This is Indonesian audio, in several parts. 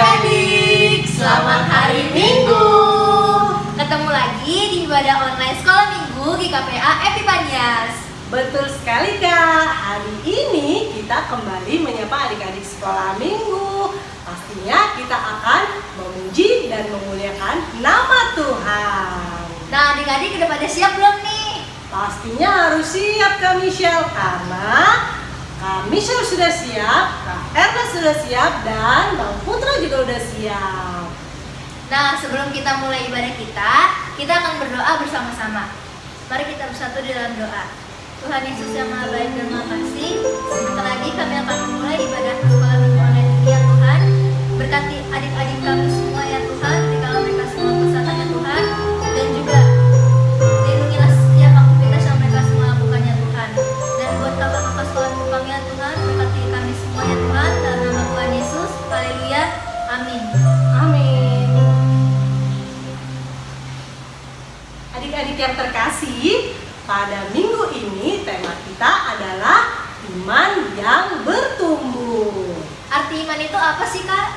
adik-adik, selamat hari Minggu. Ketemu lagi di ibadah online sekolah Minggu GKPA Epifanias. Betul sekali Kak, hari ini kita kembali menyapa adik-adik sekolah Minggu. Pastinya kita akan memuji dan memuliakan nama Tuhan. Nah adik-adik udah pada siap belum nih? Pastinya harus siap Kak Michelle, karena Kak Michelle sudah siap, Kak Erna sudah siap, dan Bang Putra juga udah siap. Nah sebelum kita mulai ibadah kita akan berdoa bersama-sama. Mari kita bersatu di dalam doa. Tuhan Yesus yang Maha Baik dan Maha Kasih, sebentar lagi kami akan memulai ibadah sekolah Minggu online ini ya Tuhan. Berkati adik-adik kami semua ya Tuhan, dikala mereka semua kesehatan ya Tuhan, dan juga lindungilah setiap aktivitas yang mereka semua lakukan ya Tuhan. Dan buat kakak-kakak sekolah Kupang ya Tuhan, berkati kami semua ya Tuhan, dalam nama Tuhan Yesus, haleluya, amin. Amin. Adik-adik yang terkasih, pada minggu ini tema kita adalah iman yang bertumbuh. Arti iman itu apa sih Kak?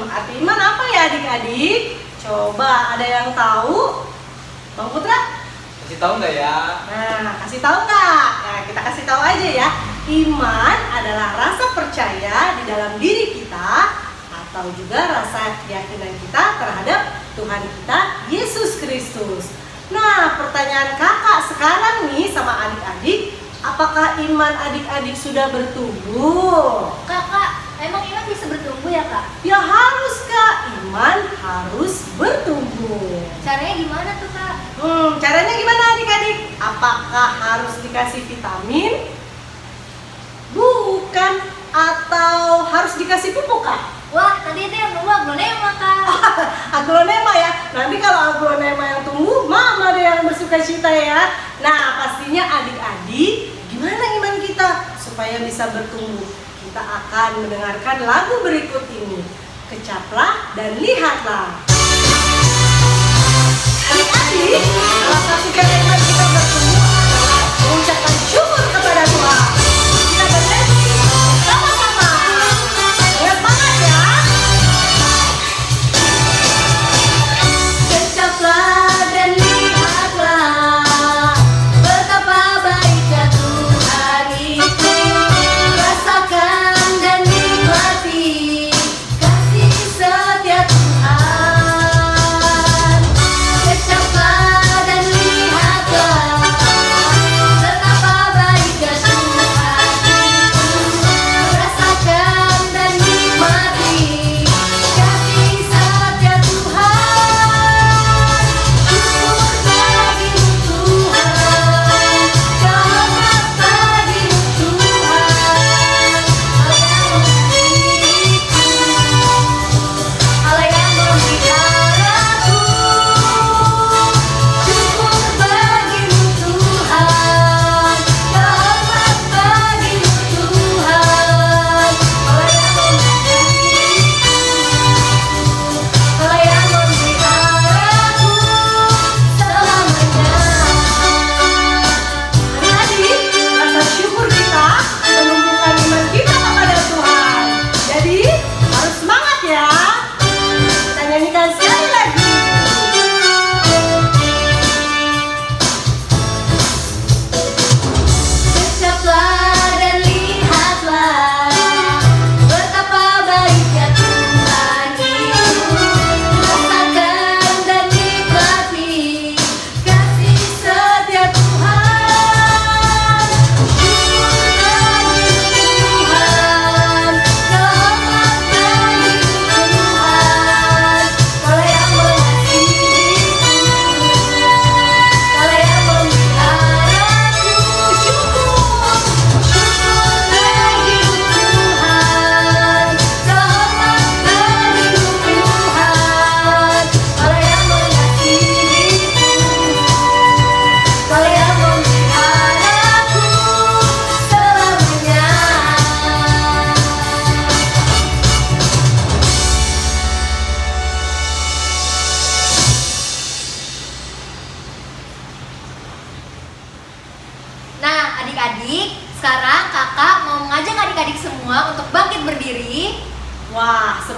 Arti iman apa ya adik-adik? Coba ada yang tahu? Bang Putra? Kasih tahu nggak ya? Nah, kasih tahu nggak? Nah, kita kasih tahu aja ya. Iman adalah rasa percaya di dalam diri kita atau juga rasa keyakinan kita terhadap Tuhan kita Yesus Kristus. Nah, pertanyaan kakak sekarang nih sama adik-adik, apakah iman adik-adik sudah bertumbuh? Kakak, emang iman bisa bertumbuh ya Kak? Ya harus Kak, iman harus bertumbuh. Caranya gimana tuh Kak? Caranya gimana adik-adik? Apakah harus dikasih vitamin? Bukan. Atau harus dikasih pupuk Kak? Wah, tadi itu yang nunggu aglonema Kak. Aglonema ya. Nanti kalau aglonema yang tumbuh, mama deh yang bersuka cita ya. Nah, pastinya adik-adik, gimana iman kita supaya bisa bertumbuh? Kita akan mendengarkan lagu berikut ini. Kecaplah dan lihatlah. Adik-adik, salah satu cara iman kita bertumbuh adalah mengucapkan syukur kepada Tuhan. Kita bernyanyi sama-sama. Dengan semangat ya. Kecaplah dan lihatlah betapa baiknya Tuhan itu. Rasakan dan nikmati kasih setia Tuhan. Kecaplah dan lihatlah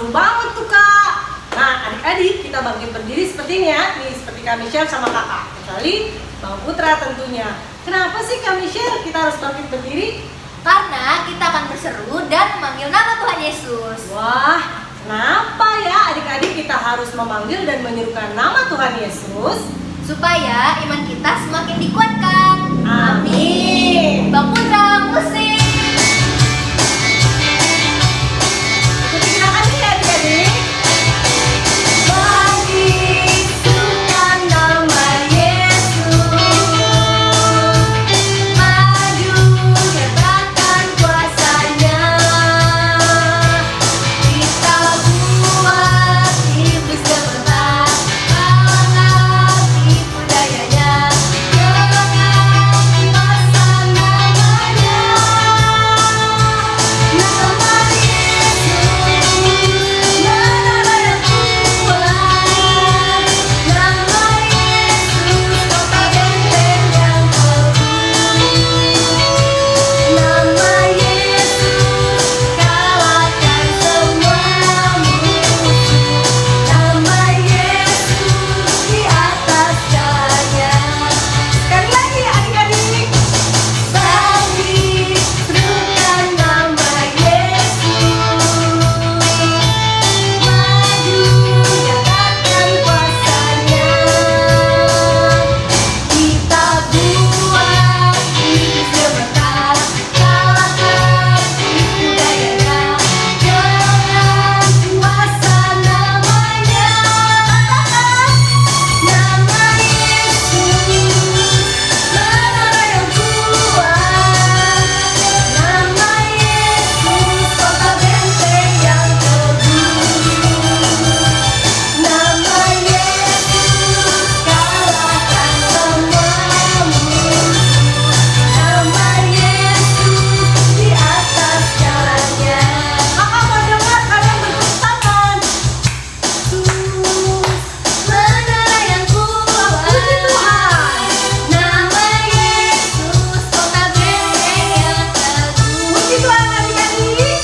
Betul banget tuh Kak. Nah adik-adik kita bangkit berdiri seperti ini ya. Nih seperti Kak Michelle sama Kakak. Kecuali Bang Putra tentunya. Kenapa sih Kak Michelle kita harus bangkit berdiri? Karena kita akan berseru dan memanggil nama Tuhan Yesus. Wah, kenapa ya adik-adik kita harus memanggil dan menyerukan nama Tuhan Yesus? Supaya iman kita semakin dikuatkan. Amin. Bang Putra, musik. Ikuti gerakan ini ya adik-adik. Bangkitkan nama Yesus, maju nyatakan kuasanya. Kita buat iblis gemetar, kalahkan tipu dayanya. Jangan kuasa namanya, nama Yesus, menara yang kuat, nama Yesus, kota benteng yang teguh, nama Yesus, kalahkan semua musuh, nama Yesus di atas segalanya. Sekali lagi adik-adik. Bangkit, serukan nama Yesus, maju nyatakan kuasanya. Kita buat iblis gemetar, kalahkan tipu dayanya. Jangan kuasa namanya, katakan nama Yesus, menara yang kuat, nama Yesus, kota benteng yang teguh, nama Yesus, kalahkan semua musuh, nama Yesus di atas jalannya. Kakak mau dengar kalian bertepuk tangan. Menara yang kuat, puji Tuhan. Nama Yesus, kota benteng yang teguh. Puji Tuhan adik-adik.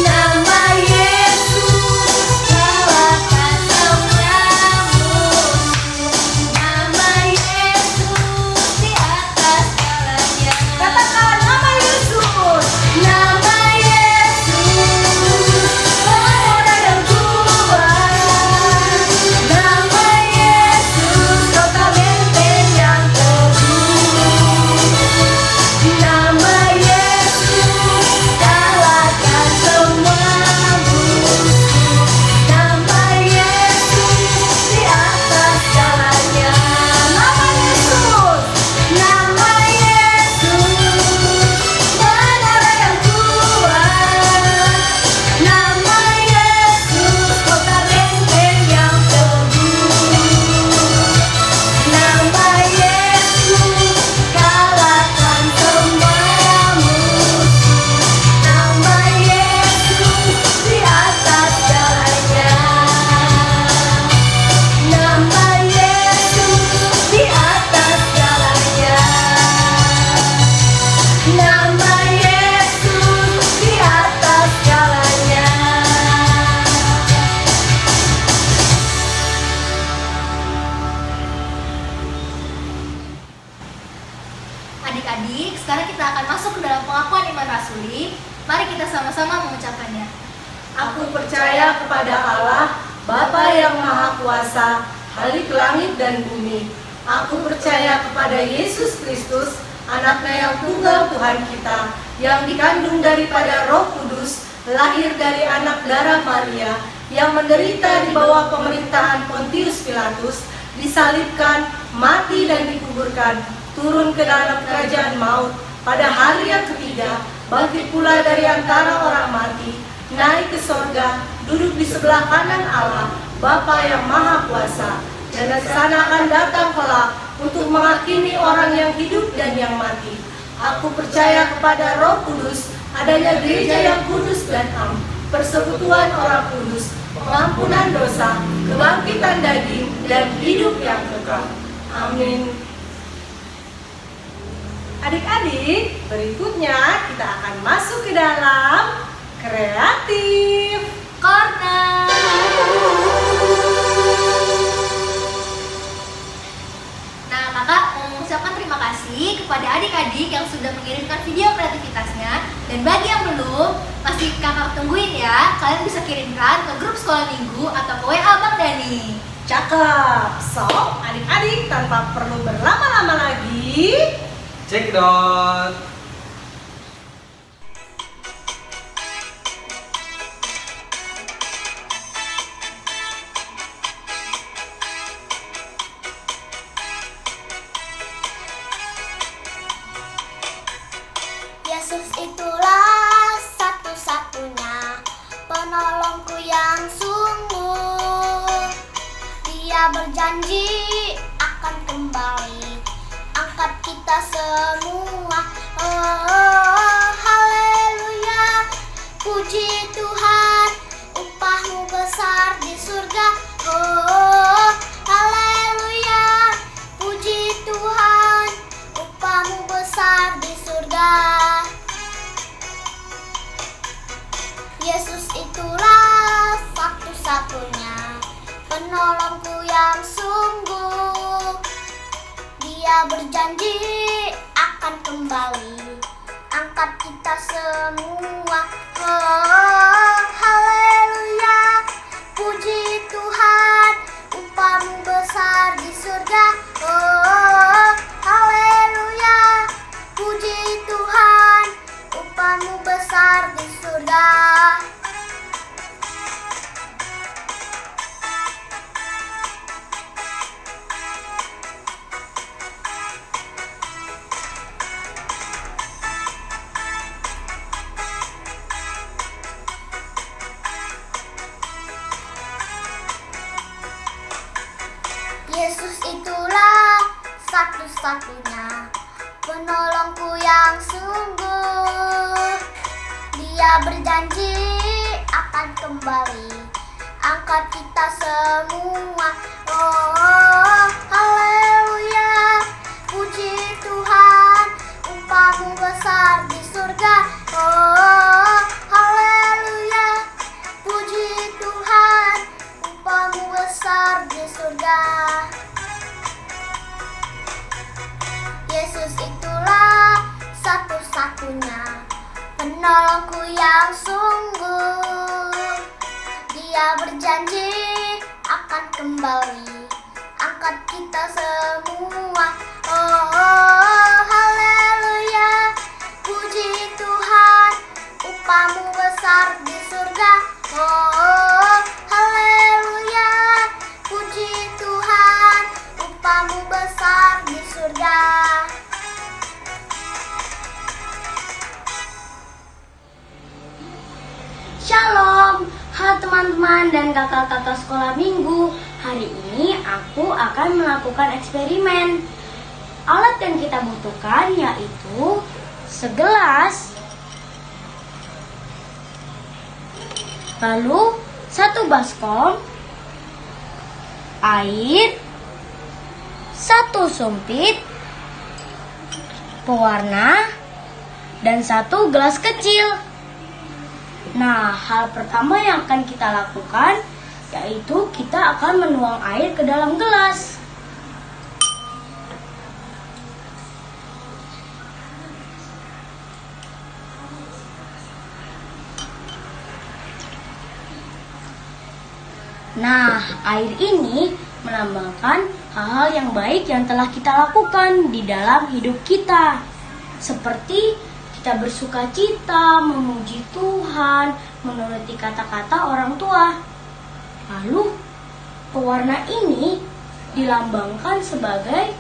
Nama Yesus, kalahkan semua musuh. Nama Yesus di atas segalanya. Katakan nama Yesus. Nama Yesus, menara yang kuat, nama Yesus, kota benteng yang teguh, nama Yesus, kalahkan semua musuh, nama Yesus di atas segalanya. Nama Yesus, nama Yesus, menara yang kuat, nama Yesus, kota benteng yang teguh, nama Yesus, kalahkan semua musuh, nama Yesus di atas segalanya. Nama Yesus di atas segalanya. Nama Yesus di atas segalanya. Adik-adik, sekarang kita akan masuk ke dalam pengakuan iman rasuli. Mari kita sama-sama mengucapkannya. Aku percaya kepada Allah, Bapa yang Maha Kuasa, Khalik langit dan bumi. Aku percaya kepada Yesus Kristus, Anaknya yang tunggal Tuhan kita, yang dikandung daripada Roh Kudus, lahir dari anak darah Maria, yang menderita di bawah pemerintahan Pontius Pilatus, disalibkan, mati dan dikuburkan, turun ke dalam kerajaan maut, pada hari yang ketiga, bangkit pula dari antara orang mati, naik ke sorga, duduk di sebelah kanan Allah, Bapa yang Maha Kuasa, dan dari sana akan datang kelak untuk menghakimi orang yang hidup dan yang mati. Aku percaya kepada Roh Kudus, adanya gereja yang kudus dan am, persekutuan orang kudus, pengampunan dosa, kebangkitan daging, dan hidup yang kekal. Amin. Adik-adik, berikutnya kita akan masuk ke dalam kreatif Corner. kirimkan ke grup sekolah minggu atau ke WA Bang Dani. Cakep. So, adik-adik tanpa perlu berlama-lama lagi, Cek dot. Yesus itulah satu-satunya penolongku yang sungguh. Dia berjanji akan kembali angkat kita semua. Oh, haleluya, puji Tuhan, upahmu besar di surga. Oh, haleluya, puji Tuhan, upahmu besar di surga. Yesus itulah satu-satunya penolongku yang sungguh. Dia berjanji akan kembali angkat kita semua. Oh, haleluya, puji Tuhan, upahmu besar di surga. Oh, haleluya, puji Tuhan, upahmu besar di surga. Yesus itulah satu-satunya penolongku yang sungguh. Dia berjanji akan kembali angkat kita semua. Oh, haleluya, puji Tuhan, upahmu besar di surga. Oh, haleluya, puji Tuhan, upahmu besar di surga. Yesus itulah satu-satunya penolongku yang sungguh. Dia berjanji akan kembali angkat kita semua. Oh, haleluya, puji Tuhan, upahmu besar di surga. Oh, haleluya, puji Tuhan, upahmu besar di surga. Shalom, halo teman-teman dan kakak-kakak sekolah minggu. Hari ini aku akan melakukan eksperimen. Alat yang kita butuhkan yaitu segelas, lalu satu baskom, air, satu sumpit, pewarna, dan satu gelas kecil. Nah, hal pertama yang akan kita lakukan yaitu kita akan menuang air ke dalam gelas. Nah, air ini melambangkan hal-hal yang baik yang telah kita lakukan di dalam hidup kita. Seperti kita bersuka cita, memuji Tuhan, menuruti kata-kata orang tua. Lalu, pewarna ini dilambangkan sebagai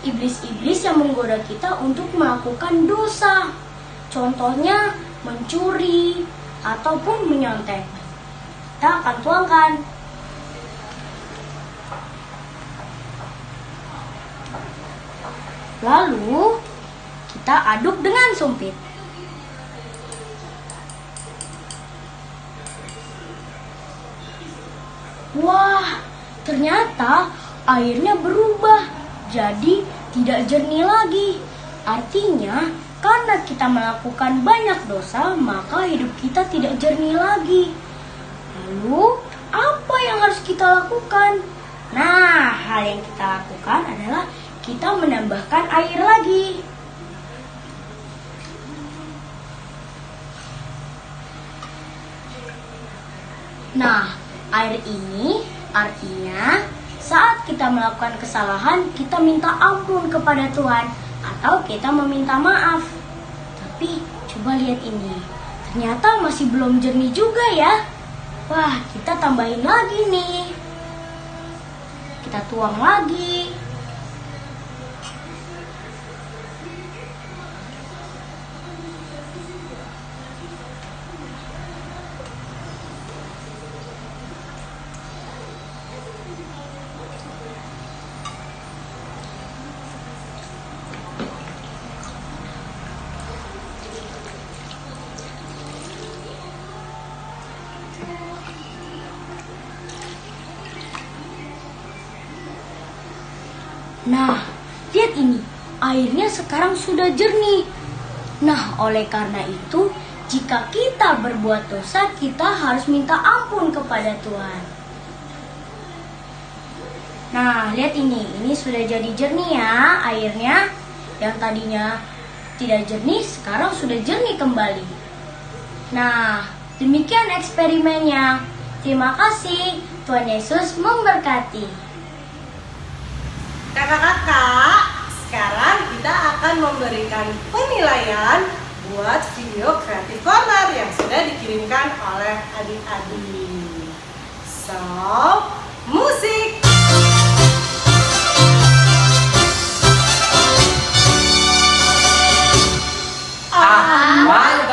iblis-iblis yang menggoda kita untuk melakukan dosa. Contohnya, mencuri ataupun menyontek. Kita akan tuangkan. Lalu, kita aduk dengan sumpit. Wah, ternyata airnya berubah jadi tidak jernih lagi. Artinya, karena kita melakukan banyak dosa, maka hidup kita tidak jernih lagi. Lalu, apa yang harus kita lakukan? Nah, hal yang kita lakukan adalah kita menambahkan air lagi. Nah, air ini artinya saat kita melakukan kesalahan, kita minta ampun kepada Tuhan atau kita meminta maaf. Tapi coba lihat ini, ternyata masih belum jernih juga ya. Wah, kita tambahin lagi nih. Kita tuang lagi. Nah, lihat ini, airnya sekarang sudah jernih. Nah, oleh karena itu, jika kita berbuat dosa, kita harus minta ampun kepada Tuhan. Nah, lihat ini sudah jadi jernih ya airnya. Yang tadinya tidak jernih, sekarang sudah jernih kembali. Nah, demikian eksperimennya. Terima kasih, Tuhan Yesus memberkati. Kakak-kakak, sekarang kita akan memberikan penilaian buat video Creative Corner yang sudah dikirimkan oleh adik-adik. So, musik! Mantap!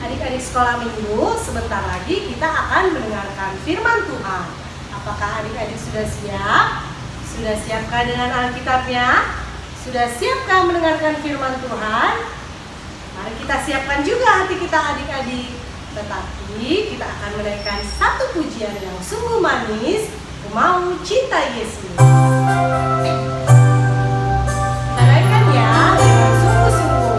Adik-adik sekolah minggu, sebentar lagi kita akan mendengarkan firman Tuhan. Apakah adik-adik sudah siap? Sudah siapkah dengan Alkitabnya? Sudah siapkah mendengarkan firman Tuhan? Mari kita siapkan juga hati kita adik-adik. Tetapi kita akan menaikkan satu pujian yang sungguh manis, Ku Mau Cinta Yesus. Kita naikkan ya dengan sungguh-sungguh.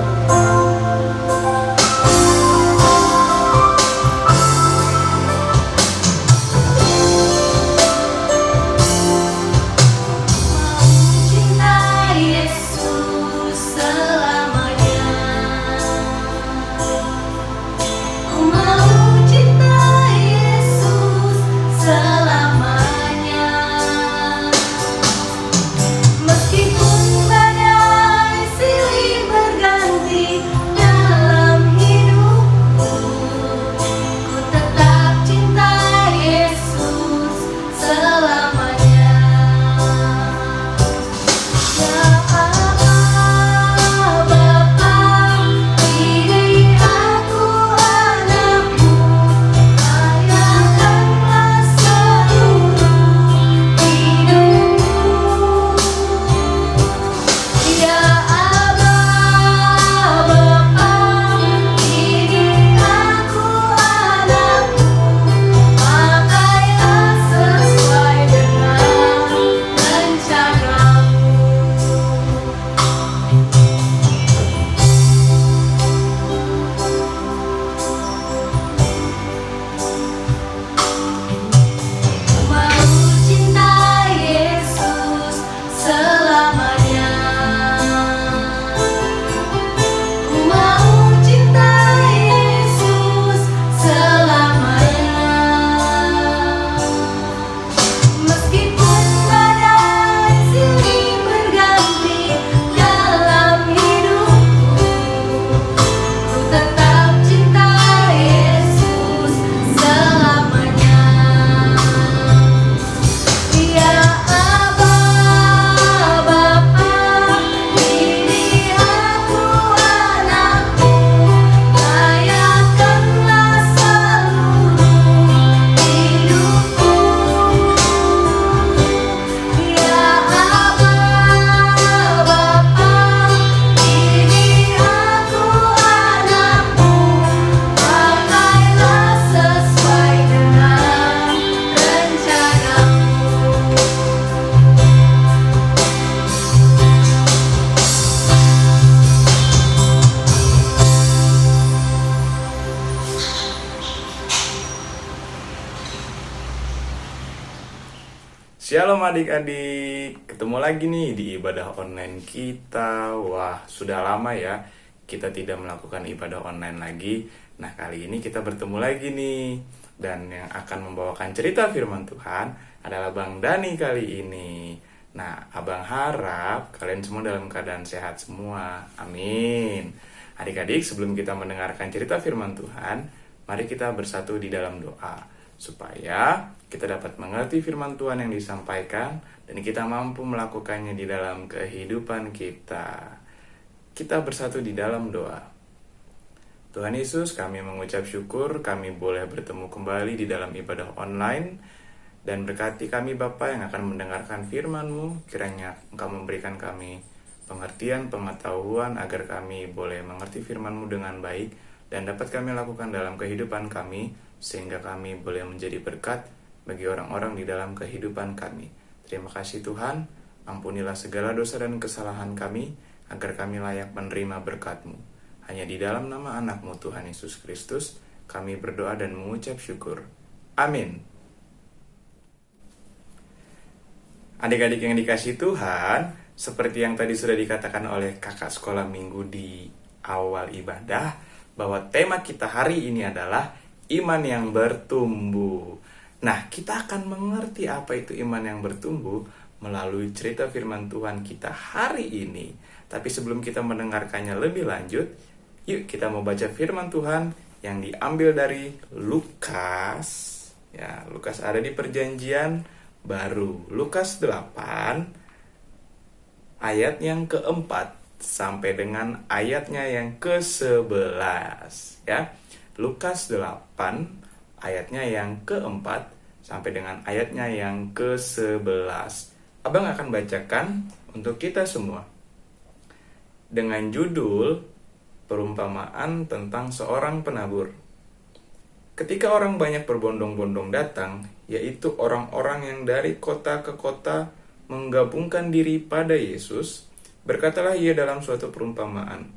Shalom adik-adik, ketemu lagi nih di ibadah online kita. Wah, sudah lama ya kita tidak melakukan ibadah online lagi. Nah, kali ini kita bertemu lagi nih. Dan yang akan membawakan cerita firman Tuhan adalah Bang Dani kali ini. Nah, Abang harap kalian semua dalam keadaan sehat semua. Amin. Adik-adik, sebelum kita mendengarkan cerita firman Tuhan, mari kita bersatu di dalam doa, supaya kita dapat mengerti firman Tuhan yang disampaikan dan kita mampu melakukannya di dalam kehidupan kita. Kita bersatu di dalam doa. Tuhan Yesus, kami mengucap syukur kami boleh bertemu kembali di dalam ibadah online, dan berkati kami Bapa yang akan mendengarkan firman-Mu. Kiranya Engkau memberikan kami pengertian, pengetahuan agar kami boleh mengerti firman-Mu dengan baik dan dapat kami lakukan dalam kehidupan kami, sehingga kami boleh menjadi berkat bagi orang-orang di dalam kehidupan kami. Terima kasih Tuhan, ampunilah segala dosa dan kesalahan kami agar kami layak menerima berkat-Mu. Hanya di dalam nama anak-Mu Tuhan Yesus Kristus, kami berdoa dan mengucap syukur. Amin. Adik-adik yang dikasihi Tuhan, seperti yang tadi sudah dikatakan oleh kakak sekolah minggu di awal ibadah, bahwa tema kita hari ini adalah iman yang bertumbuh. Nah, kita akan mengerti apa itu iman yang bertumbuh melalui cerita firman Tuhan kita hari ini. Tapi sebelum kita mendengarkannya lebih lanjut, yuk kita mau baca firman Tuhan yang diambil dari Lukas. Ya, Lukas ada di perjanjian baru. Lukas 8 ayat yang keempat sampai dengan ayatnya yang ke-11. Ya, Lukas 8 ayatnya yang keempat sampai dengan ayatnya yang ke-11. Abang akan bacakan untuk kita semua dengan judul perumpamaan tentang seorang penabur. Ketika orang banyak berbondong-bondong datang, yaitu orang-orang yang dari kota ke kota menggabungkan diri pada Yesus, berkatalah ia dalam suatu perumpamaan.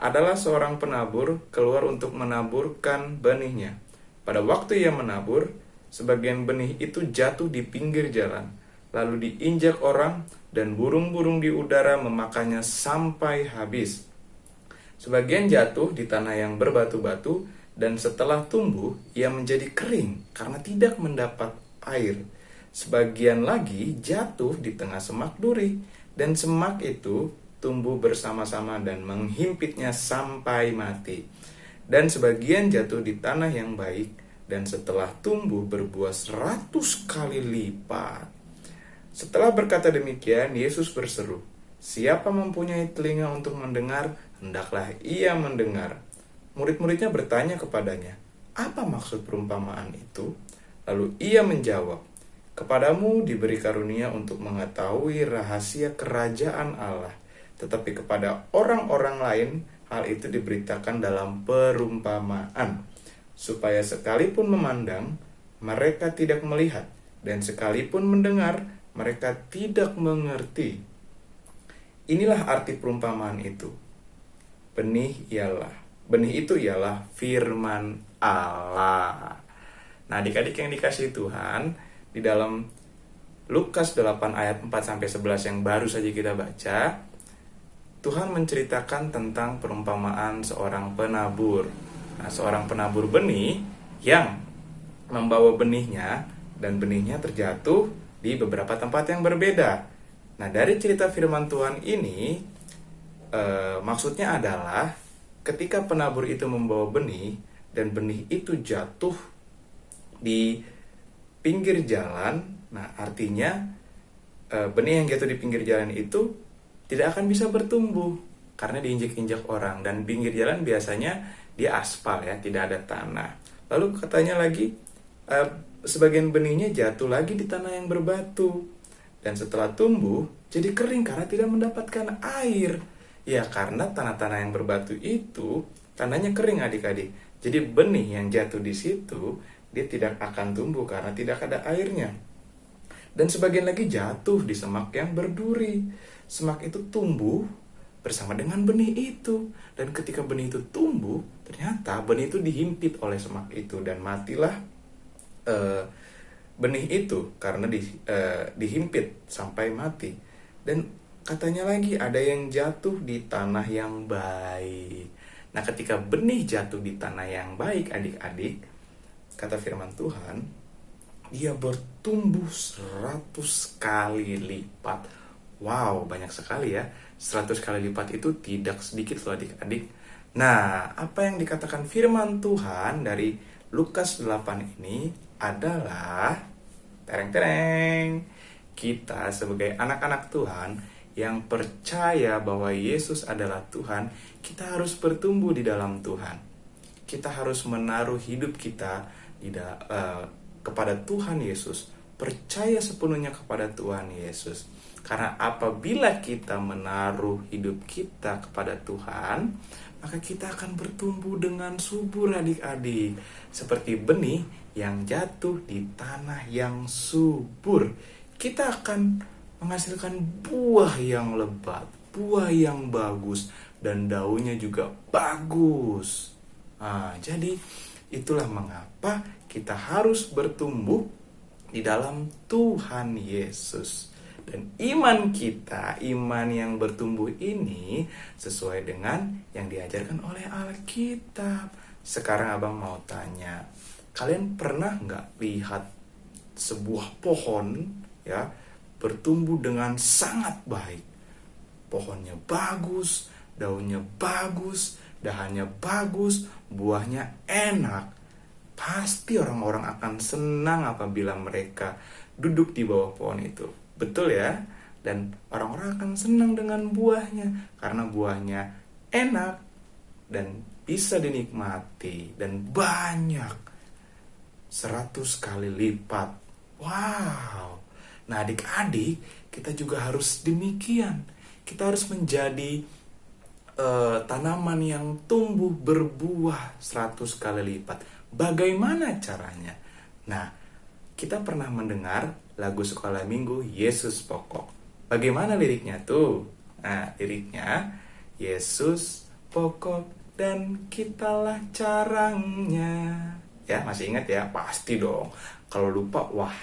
Adalah seorang penabur keluar untuk menaburkan benihnya. Pada waktu ia menabur, sebagian benih itu jatuh di pinggir jalan, lalu diinjak orang, dan burung-burung di udara memakannya sampai habis. Sebagian jatuh di tanah yang berbatu-batu, dan setelah tumbuh, ia menjadi kering karena tidak mendapat air. Sebagian lagi jatuh di tengah semak duri, dan semak itu tumbuh bersama-sama dan menghimpitnya sampai mati. Dan sebagian jatuh di tanah yang baik, dan setelah tumbuh berbuah 100 kali lipat. Setelah berkata demikian, Yesus berseru, "Siapa mempunyai telinga untuk mendengar, hendaklah ia mendengar." Murid-muridnya bertanya kepadanya, "Apa maksud perumpamaan itu?" Lalu ia menjawab, "Kepadamu diberi karunia untuk mengetahui rahasia kerajaan Allah, tetapi kepada orang-orang lain hal itu diberitakan dalam perumpamaan, supaya sekalipun memandang, mereka tidak melihat, dan sekalipun mendengar, mereka tidak mengerti." Inilah arti perumpamaan itu. Benih itu ialah firman Allah. Nah, adik-adik yang dikasihi Tuhan, di dalam Lukas 8 ayat 4-11 yang baru saja kita baca, Tuhan menceritakan tentang perumpamaan seorang penabur. Nah, seorang penabur benih yang membawa benihnya, dan benihnya terjatuh di beberapa tempat yang berbeda. Nah, dari cerita firman Tuhan ini, maksudnya adalah ketika penabur itu membawa benih, dan benih itu jatuh di pinggir jalan, nah artinya benih yang jatuh di pinggir jalan itu tidak akan bisa bertumbuh karena diinjak-injak orang, dan pinggir jalan biasanya dia aspal ya, tidak ada tanah. Lalu katanya lagi sebagian benihnya jatuh lagi di tanah yang berbatu, dan setelah tumbuh jadi kering karena tidak mendapatkan air. Ya, karena tanah-tanah yang berbatu itu tanahnya kering adik-adik. Jadi benih yang jatuh di situ dia tidak akan tumbuh karena tidak ada airnya. Dan sebagian lagi jatuh di semak yang berduri. Semak itu tumbuh bersama dengan benih itu. Dan ketika benih itu tumbuh, ternyata benih itu dihimpit oleh semak itu, dan matilah benih itu karena dihimpit sampai mati. Dan katanya lagi ada yang jatuh di tanah yang baik. Nah, ketika benih jatuh di tanah yang baik, adik-adik, kata firman Tuhan, dia bertumbuh 100 kali lipat. Wow, banyak sekali ya. 100 kali lipat itu tidak sedikit loh adik-adik. Nah, apa yang dikatakan firman Tuhan dari Lukas 8 ini adalah tereng-tereng. Kita sebagai anak-anak Tuhan yang percaya bahwa Yesus adalah Tuhan, kita harus bertumbuh di dalam Tuhan. Kita harus menaruh hidup kita kepada Tuhan Yesus, percaya sepenuhnya kepada Tuhan Yesus. Karena apabila kita menaruh hidup kita kepada Tuhan, maka kita akan bertumbuh dengan subur adik-adik, seperti benih yang jatuh di tanah yang subur. Kita akan menghasilkan buah yang lebat, buah yang bagus, dan daunnya juga bagus. Jadi itulah mengapa kita harus bertumbuh di dalam Tuhan Yesus. Dan iman kita, iman yang bertumbuh ini sesuai dengan yang diajarkan oleh Alkitab. Sekarang abang mau tanya, kalian pernah nggak lihat sebuah pohon ya bertumbuh dengan sangat baik? Pohonnya bagus, daunnya bagus, dahannya bagus, buahnya enak. Pasti orang-orang akan senang apabila mereka duduk di bawah pohon itu. Betul ya? Dan orang-orang akan senang dengan buahnya karena buahnya enak dan bisa dinikmati dan banyak. 100 kali lipat. Wow. Nah, adik-adik, kita juga harus demikian. Kita harus menjadi tanaman yang tumbuh berbuah 100 kali lipat. Bagaimana caranya? Nah, kita pernah mendengar lagu sekolah minggu Yesus Pokok. Bagaimana liriknya tuh? Nah, liriknya, Yesus pokok dan kitalah carangnya. Ya, masih ingat ya? Pasti dong. Kalau lupa, wah,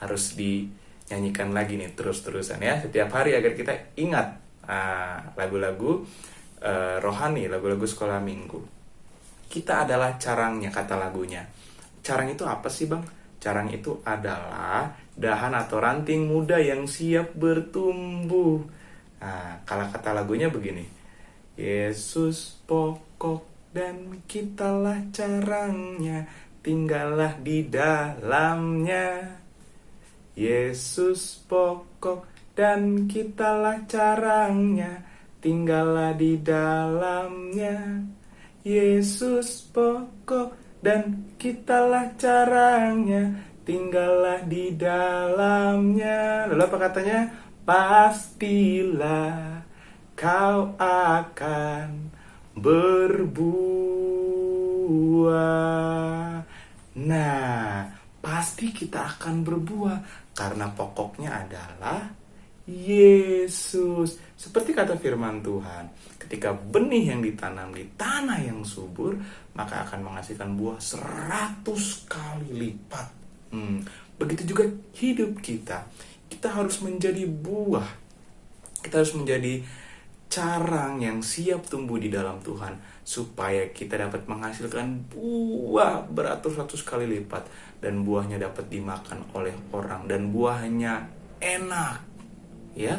harus dinyanyikan lagi nih terus-terusan ya. Setiap hari agar kita ingat lagu-lagu rohani, lagu-lagu sekolah minggu. Kita adalah carangnya, kata lagunya. Carang itu apa sih, Bang? Carang itu adalah dahan atau ranting muda yang siap bertumbuh. Nah, kalau kata lagunya begini. Yesus pokok dan kitalah carangnya, tinggallah di dalamnya. Yesus pokok dan kitalah carangnya, tinggallah di dalamnya. Yesus pokok dan kitalah carangnya, tinggallah di dalamnya. Lalu apa katanya? Pastilah kau akan berbuah. Nah, pasti kita akan berbuah karena pokoknya adalah Yesus. Seperti kata firman Tuhan, ketika benih yang ditanam di tanah yang subur, maka akan menghasilkan buah 100 kali lipat. Begitu juga hidup kita. Kita harus menjadi buah. Kita harus menjadi carang yang siap tumbuh di dalam Tuhan, supaya kita dapat menghasilkan buah beratus-ratus kali lipat, dan buahnya dapat dimakan oleh orang, dan buahnya enak. Ya,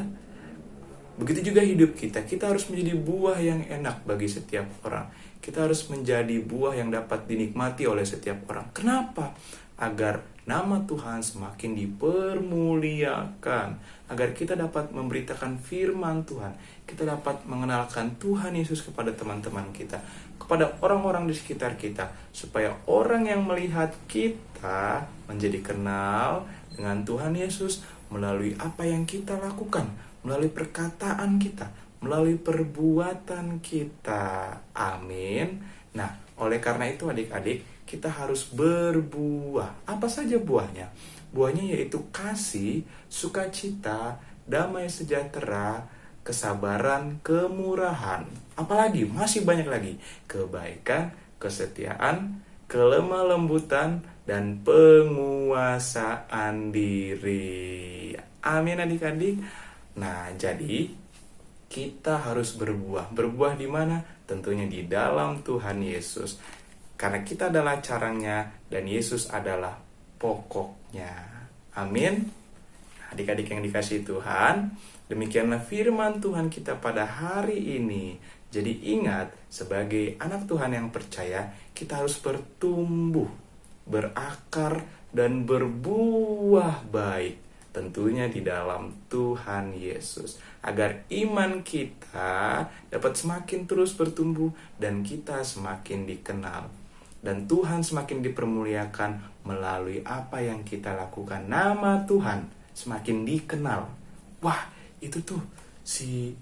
begitu juga hidup kita. Kita harus menjadi buah yang enak bagi setiap orang. Kita harus menjadi buah yang dapat dinikmati oleh setiap orang. Kenapa? Agar nama Tuhan semakin dipermuliakan, agar kita dapat memberitakan firman Tuhan, kita dapat mengenalkan Tuhan Yesus kepada teman-teman kita, kepada orang-orang di sekitar kita, supaya orang yang melihat kita menjadi kenal dengan Tuhan Yesus melalui apa yang kita lakukan, melalui perkataan kita, melalui perbuatan kita. Amin. Nah, oleh karena itu adik-adik, kita harus berbuah. Apa saja buahnya? Buahnya yaitu kasih, sukacita, damai sejahtera, kesabaran, kemurahan. Apalagi? Masih banyak lagi. Kebaikan, kesetiaan, kelemah lembutan, dan penguasaan diri. Amin adik-adik. Nah, jadi kita harus berbuah. Berbuah di mana? Tentunya di dalam Tuhan Yesus. Karena kita adalah caranya dan Yesus adalah pokoknya. Amin. Adik-adik yang dikasihi Tuhan, demikianlah firman Tuhan kita pada hari ini. Jadi ingat, sebagai anak Tuhan yang percaya, kita harus bertumbuh, berakar, dan berbuah baik. Tentunya di dalam Tuhan Yesus. Agar iman kita dapat semakin terus bertumbuh dan kita semakin dikenal. Dan Tuhan semakin dipermuliakan melalui apa yang kita lakukan. Nama Tuhan semakin dikenal. Wah, itu tuh si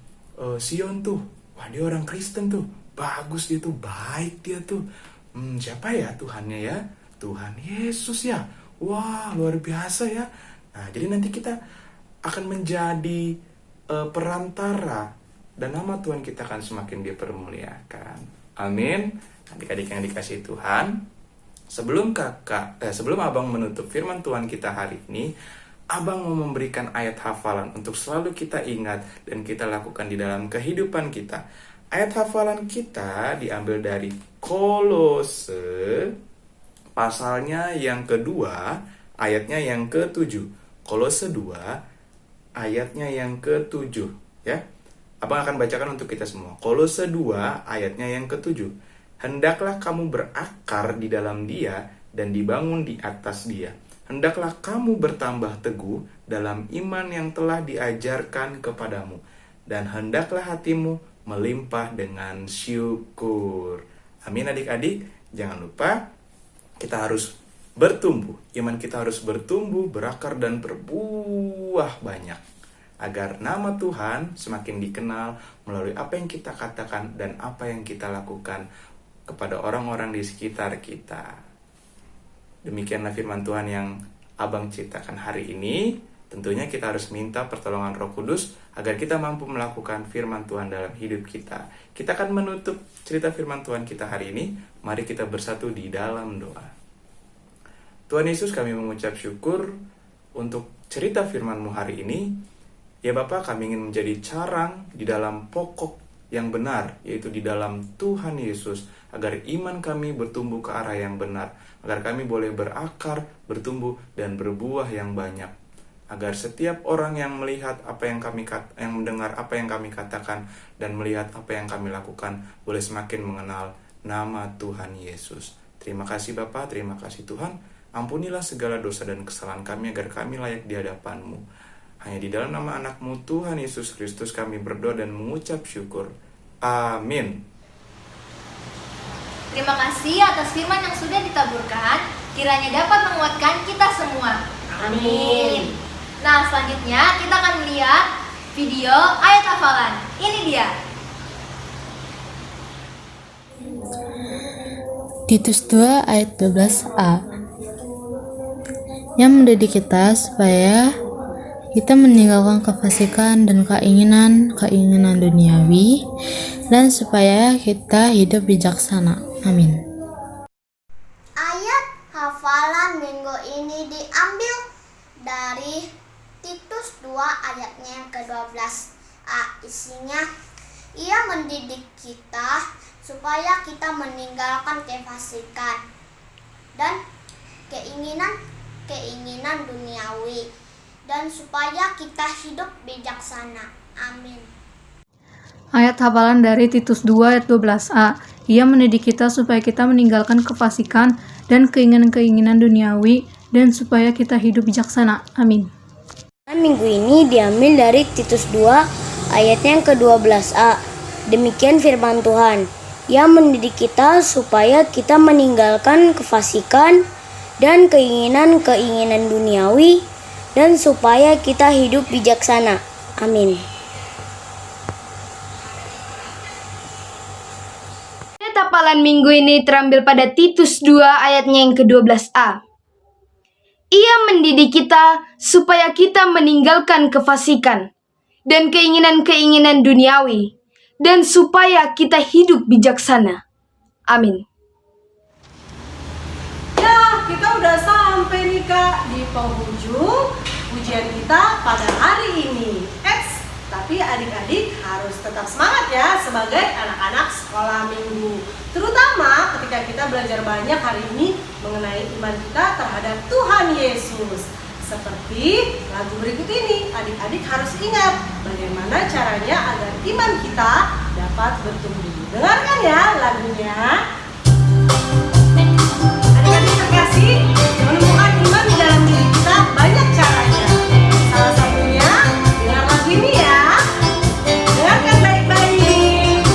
Sion tuh. Wah, dia orang Kristen tuh. Bagus dia tuh, baik dia tuh. Siapa ya Tuhannya ya? Tuhan Yesus ya. Wah, luar biasa ya. Nah, jadi nanti kita akan menjadi perantara dan nama Tuhan kita akan semakin dipermuliakan. Amin. Adik-adik yang dikasihi Tuhan, sebelum abang menutup firman Tuhan kita hari ini, abang mau memberikan ayat hafalan untuk selalu kita ingat dan kita lakukan di dalam kehidupan kita. Ayat hafalan kita diambil dari Kolose, pasalnya yang kedua, ayatnya yang ke-7. Kolose 2, ayatnya yang ke-7. Ya, abang akan bacakan untuk kita semua. Kolose 2, ayatnya yang ke-7. Hendaklah kamu berakar di dalam Dia dan dibangun di atas Dia. Hendaklah kamu bertambah teguh dalam iman yang telah diajarkan kepadamu. Dan hendaklah hatimu melimpah dengan syukur. Amin adik-adik. Jangan lupa kita harus bertumbuh. Iman kita harus bertumbuh, berakar, dan berbuah banyak. Agar nama Tuhan semakin dikenal melalui apa yang kita katakan dan apa yang kita lakukan kepada orang-orang di sekitar kita. Demikianlah firman Tuhan yang abang ceritakan hari ini. Tentunya kita harus minta pertolongan Roh Kudus agar kita mampu melakukan firman Tuhan dalam hidup kita. Kita akan menutup cerita firman Tuhan kita hari ini. Mari kita bersatu di dalam doa. Tuhan Yesus, kami mengucap syukur untuk cerita firman-Mu hari ini. Ya Bapa, kami ingin menjadi carang di dalam pokok yang benar, yaitu di dalam Tuhan Yesus, agar iman kami bertumbuh ke arah yang benar, agar kami boleh berakar, bertumbuh, dan berbuah yang banyak. Agar setiap orang yang melihat apa yang mendengar apa yang kami katakan dan melihat apa yang kami lakukan boleh semakin mengenal nama Tuhan Yesus. Terima kasih Bapa, terima kasih Tuhan. Ampunilah segala dosa dan kesalahan kami agar kami layak di hadapan-Mu. Hanya di dalam nama anak-Mu Tuhan Yesus Kristus kami berdoa dan mengucap syukur. Amin. Terima kasih atas firman yang sudah ditaburkan. Kiranya dapat menguatkan kita semua. Amin. Nah, selanjutnya kita akan melihat video ayat hafalan. Ini dia. Titus 2 ayat 12a, yang mendidik kita supaya kita meninggalkan kefasikan dan keinginan duniawi, dan supaya kita hidup bijaksana. Amin. Ayat hafalan minggu ini diambil dari Titus 2 ayatnya yang ke-12a. Isinya, ia mendidik kita supaya kita meninggalkan kefasikan dan keinginan duniawi, dan supaya kita hidup bijaksana. Amin. Ayat hafalan dari Titus 2 ayat 12a. Ia mendidik kita supaya kita meninggalkan kefasikan dan keinginan-keinginan duniawi, dan supaya kita hidup bijaksana. Amin. Minggu ini diambil dari Titus 2 ayatnya yang ke-12a. Demikian firman Tuhan. Ia mendidik kita supaya kita meninggalkan kefasikan dan keinginan-keinginan duniawi, dan supaya kita hidup bijaksana. Amin. Ayat hafalan minggu ini terambil pada Titus 2 ayatnya yang ke-12a. Ia mendidik kita supaya kita meninggalkan kefasikan dan keinginan-keinginan duniawi, dan supaya kita hidup bijaksana. Amin. Ya, kita udah sampai nih Kak di penghujung ujian kita pada hari ini. Tapi Tapi adik-adik harus tetap semangat ya sebagai anak-anak sekolah minggu. Terutama ketika kita belajar banyak hari ini mengenai iman kita terhadap Tuhan Yesus. Seperti lagu berikut ini, adik-adik harus ingat bagaimana caranya agar iman kita dapat bertumbuh. Dengarkan ya lagunya. Adik-adik terkasih, menemukan iman di dalam diri kita banyak caranya. Salah satunya dengan lagu ini ya. Dengarkan baik-baik.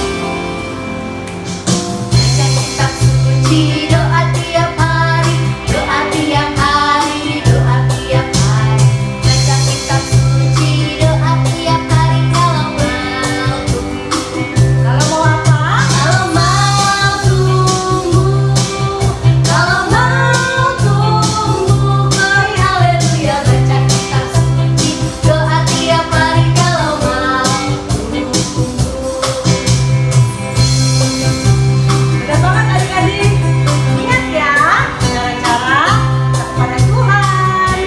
Baca kitab suci, doa tiap hari, doa tiap hari, doa tiap hari. Baca kitab suci, doa tiap hari kalau mau tumbuh. Kalau mau apa? Kalau mau tumbuh, kalau mau tumbuh, glory haleluya. Baca kitab suci, doa tiap hari kalau mau tumbuh. Benar banget adik-adik. Ingat ya cara-cara kepada Tuhan.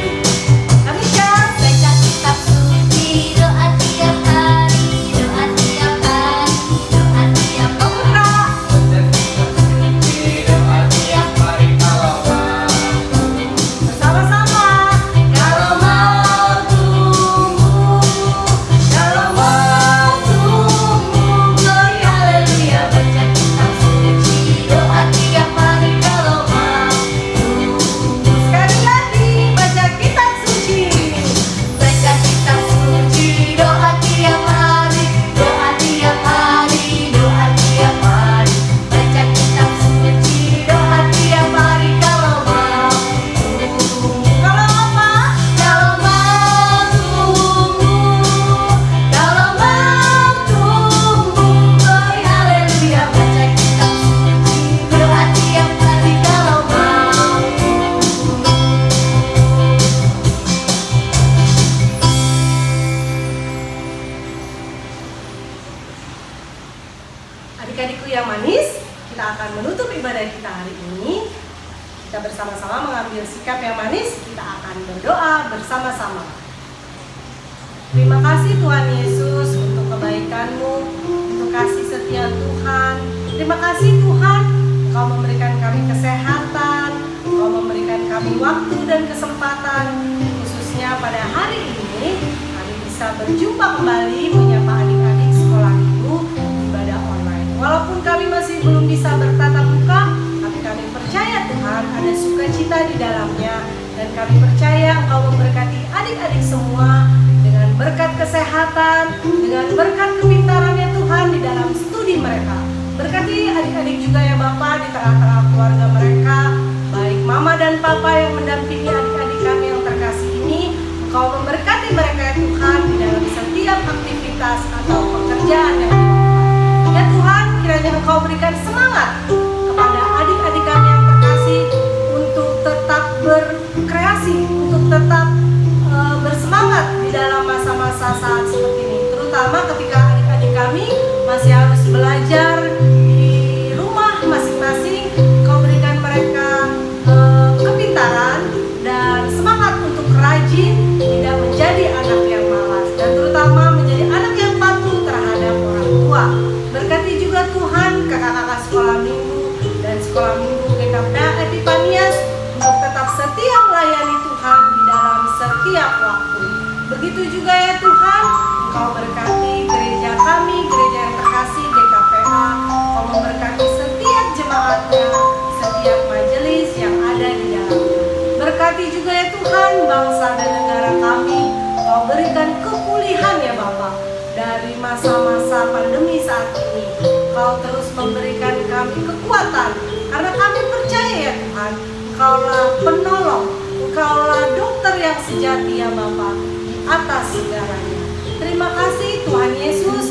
Kamisha, Baca kitab suci, doa tiap hari, doa tiap hari, doa tiap hari. bersama-sama. Kalau mau tumbuh, kalau mau tumbuh, glory haleluya. Baca kitab suci, doa tiap hari kalau mau tumbuh. Sekali lagi baca kitab suci. Baca kitab suci, doa tiap hari, doa tiap hari, doa tiap hari. Baca kitab suci, doa tiap hari kalau mau tumbuh. Kalau apa? Kalau mau tumbuh, kalau mau tumbuh, glory haleluya. Baca kitab suci, doa tiap hari kalau mau tumbuh. Adik-adikku yang manis, kita akan menutup ibadah kita hari ini. Kita bersama-sama mengambil sikap yang manis, kita akan berdoa bersama-sama. Terima kasih Tuhan Yesus untuk kebaikan-Mu, untuk kasih setia Tuhan. Terima kasih Tuhan, Engkau memberikan kami kesehatan, Engkau memberikan kami waktu dan kesempatan. Khususnya pada hari ini, kami bisa berjumpa kembali menyapa adik-adik sekolah minggu ibadah online. Walaupun kami masih belum bisa bertatap muka, tapi kami percaya Tuhan ada sukacita di dalamnya. Dan kami percaya Engkau memberkati adik-adik semua dengan berkat kesehatan, dengan berkat kepintarannya Tuhan di dalam studi mereka. Berkati adik-adik juga ya Bapak di tengah-tengah keluarga mereka, baik mama dan papa yang mendampingi adik-adik kami yang terkasih ini. Engkau memberkati mereka ya Tuhan di dalam setiap aktivitas atau pekerjaan yang dilakukan. Ya Tuhan, kiranya Engkau berikan semangat kepada adik-adik kami yang terkasih untuk tetap berkreasi, untuk tetap bersemangat di dalam masa-masa saat seperti ini. Terutama ketika adik-adik kami masih harus belajar di rumah masing-masing. Kau berikan mereka kepintaran dan semangat untuk rajin, tidak menjadi anak yang malas, dan terutama menjadi anak yang patuh terhadap orang tua. Berkati juga Tuhan kakak-kakak sekolah minggu dan sekolah minggu GKPA Epifanias untuk tetap setia melayani Tuhan di dalam setiap waktu. Begitu juga ya Tuhan, Engkau berkati gereja kami, gereja yang terkasih GKPA. Engkau memberkati setiap jemaatnya, setiap majelis yang ada di dalamnya. Berkati juga ya Tuhan bangsa dan negara kami. Engkau berikan kepulihan ya Bapa dari masa-masa pandemi saat ini. Engkau terus memberikan kami kekuatan, karena kami percaya ya Tuhan, Engkaulah penolong, Engkaulah dokter yang sejati ya Bapa di atas segalanya. Terima kasih Tuhan Yesus,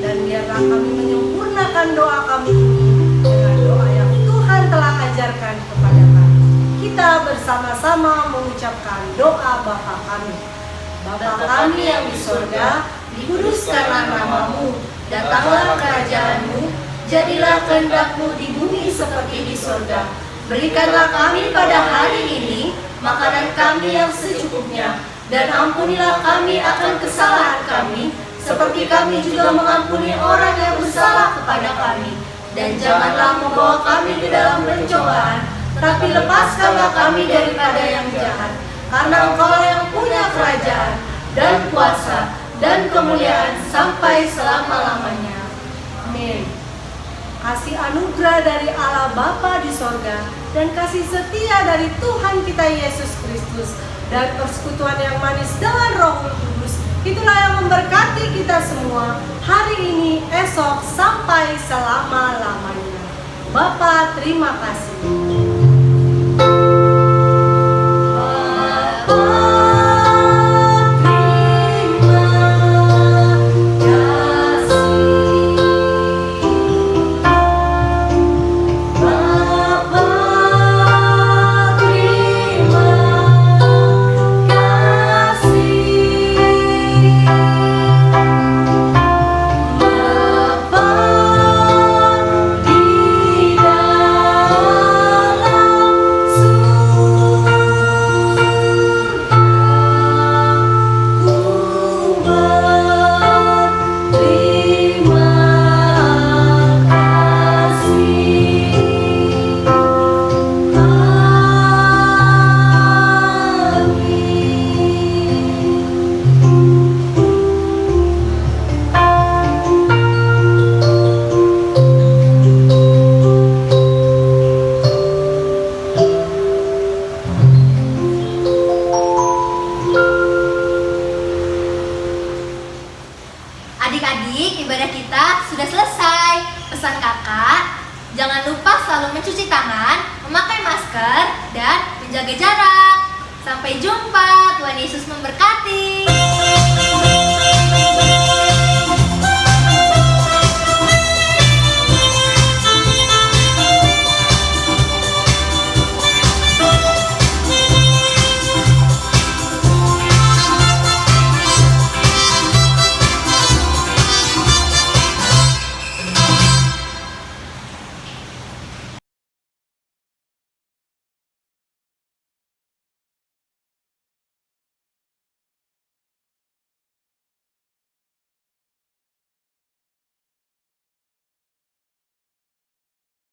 dan biarlah kami menyempurnakan doa kami ini dengan doa yang Tuhan telah ajarkan kepada kami. Kita bersama-sama mengucapkan doa Bapa kami. Bapa kami yang di sorga, dikuduskanlah namamu, datanglah kerajaan-Mu, jadilah kehendak-Mu di bumi seperti di sorga. Berikanlah kami pada hari ini makanan kami yang secukupnya, dan ampunilah kami akan kesalahan kami, seperti kami juga mengampuni orang yang bersalah kepada kami. Dan janganlah membawa kami ke dalam pencobaan, tapi lepaskanlah kami daripada yang jahat. Karena Engkau yang punya kerajaan, dan kuasa, dan kemuliaan sampai selama-lamanya. Amin. Kasih anugerah dari Allah Bapa di sorga, dan kasih setia dari Tuhan kita Yesus Kristus, dan persekutuan yang manis dengan Roh Kudus, itulah yang memberkati kita semua hari ini, esok, sampai selama-lamanya. Bapa, terima kasih. Adik-adik, ibadah kita sudah selesai. Pesan kakak, jangan lupa selalu mencuci tangan, memakai masker, dan menjaga jarak. Sampai jumpa, Tuhan Yesus memberkati.